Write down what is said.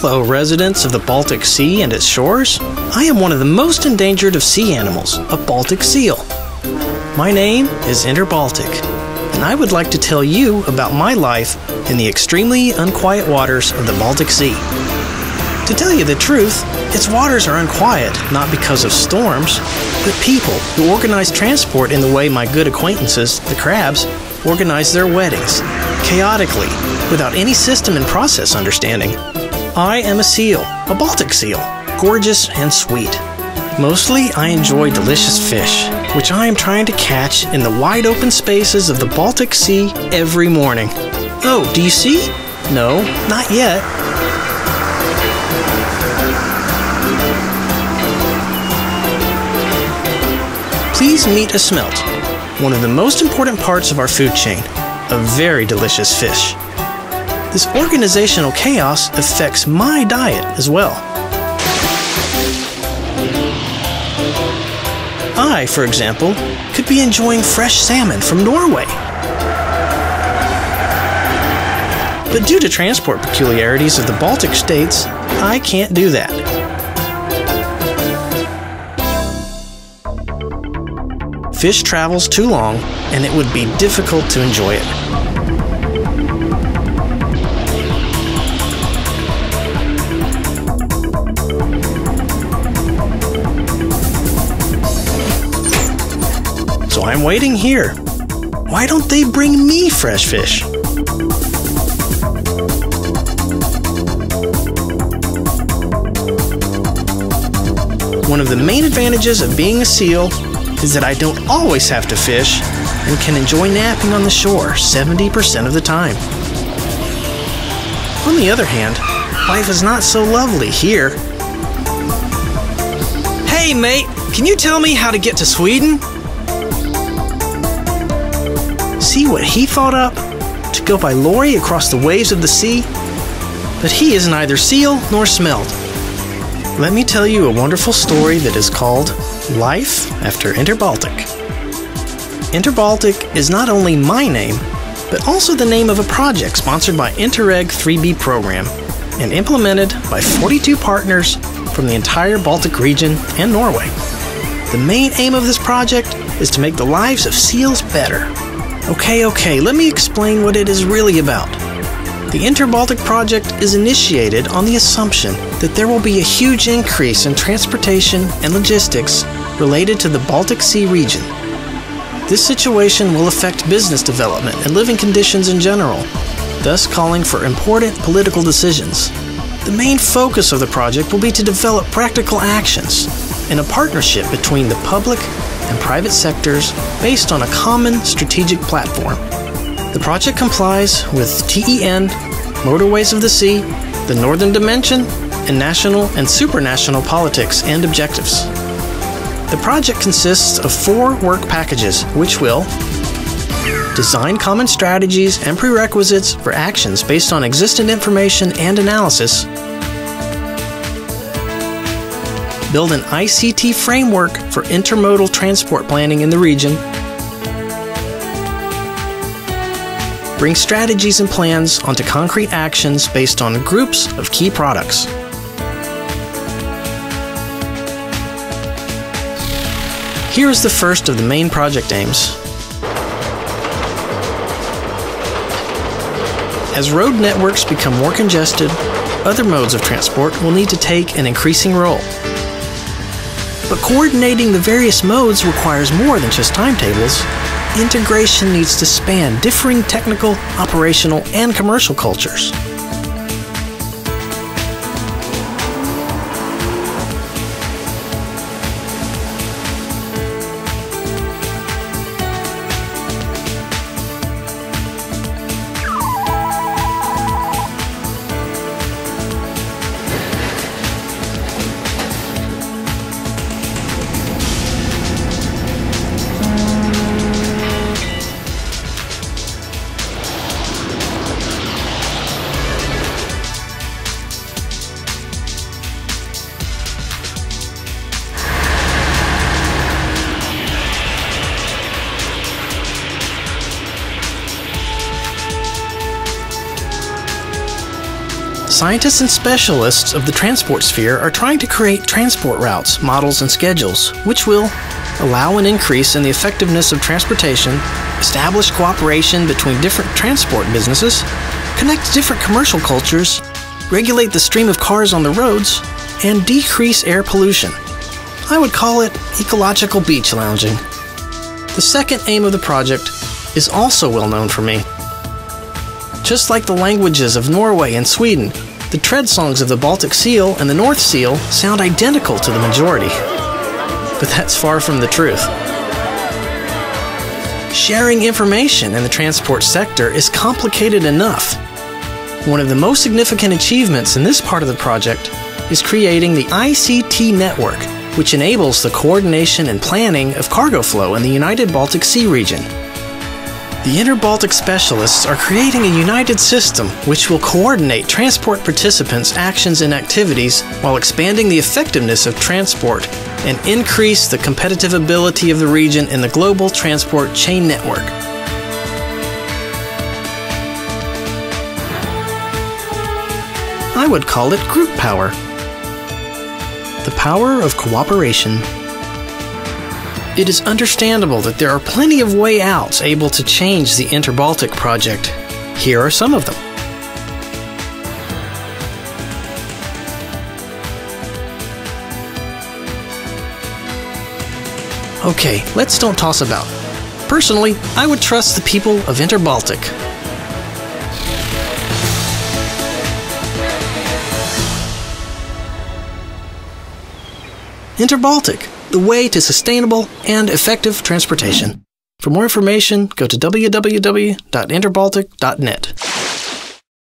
Hello, residents of the Baltic Sea and its shores. I am one of the most endangered of sea animals, a Baltic seal. My name is Interbaltic, and I would like to tell you about my life in the extremely unquiet waters of the Baltic Sea. To tell you the truth, its waters are unquiet not because of storms, but people who organize transport in the way my good acquaintances, the crabs, organize their weddings, chaotically, without any system and process understanding. I am a seal, a Baltic seal, gorgeous and sweet. Mostly, I enjoy delicious fish, which I am trying to catch in the wide open spaces of the Baltic Sea every morning. Oh, do you see? No, not yet. Please meet a smelt, one of the most important parts of our food chain, a very delicious fish. This organizational chaos affects my diet as well. I, for example, could be enjoying fresh salmon from Norway. But due to transport peculiarities of the Baltic states, I can't do that. Fish travels too long, and it would be difficult to enjoy it. So I'm waiting here. Why don't they bring me fresh fish? One of the main advantages of being a seal is that I don't always have to fish and can enjoy napping on the shore 70% of the time. On the other hand, life is not so lovely here. Hey mate, can you tell me how to get to Sweden? See what he thought up? To go by lorry across the waves of the sea? But he is neither seal nor smelt. Let me tell you a wonderful story that is called Life After Interbaltic. Interbaltic is not only my name, but also the name of a project sponsored by Interreg 3B program and implemented by 42 partners from the entire Baltic region and Norway. The main aim of this project is to make the lives of seals better. Okay, let me explain what it is really about. The Interbaltic project is initiated on the assumption that there will be a huge increase in transportation and logistics related to the Baltic Sea region. This situation will affect business development and living conditions in general, thus calling for important political decisions. The main focus of the project will be to develop practical actions in a partnership between the public and private sectors based on a common strategic platform. The project complies with TEN, Motorways of the Sea, the Northern Dimension, and national and supranational politics and objectives. The project consists of 4 work packages, which will design common strategies and prerequisites for actions based on existing information and analysis, build an ICT framework for intermodal transport planning in the region, bring strategies and plans onto concrete actions based on groups of key products. Here is the first of the main project aims. As road networks become more congested, other modes of transport will need to take an increasing role. But coordinating the various modes requires more than just timetables. Integration needs to span differing technical, operational, and commercial cultures. Scientists and specialists of the transport sphere are trying to create transport routes, models, and schedules, which will allow an increase in the effectiveness of transportation, establish cooperation between different transport businesses, connect different commercial cultures, regulate the stream of cars on the roads, and decrease air pollution. I would call it ecological beach lounging. The second aim of the project is also well known for me. Just like the languages of Norway and Sweden, the tread songs of the Baltic Seal and the North Seal sound identical to the majority. But that's far from the truth. Sharing information in the transport sector is complicated enough. One of the most significant achievements in this part of the project is creating the ICT network, which enables the coordination and planning of cargo flow in the United Baltic Sea region. The Interbaltic specialists are creating a united system which will coordinate transport participants' actions and activities while expanding the effectiveness of transport and increase the competitive ability of the region in the global transport chain network. I would call it group power. The power of cooperation. It is understandable that there are plenty of way outs able to change the Interbaltic project. Here are some of them. Okay, let's don't toss about. Personally, I would trust the people of Interbaltic. Interbaltic, the way to sustainable and effective transportation. For more information, go to www.interbaltic.net.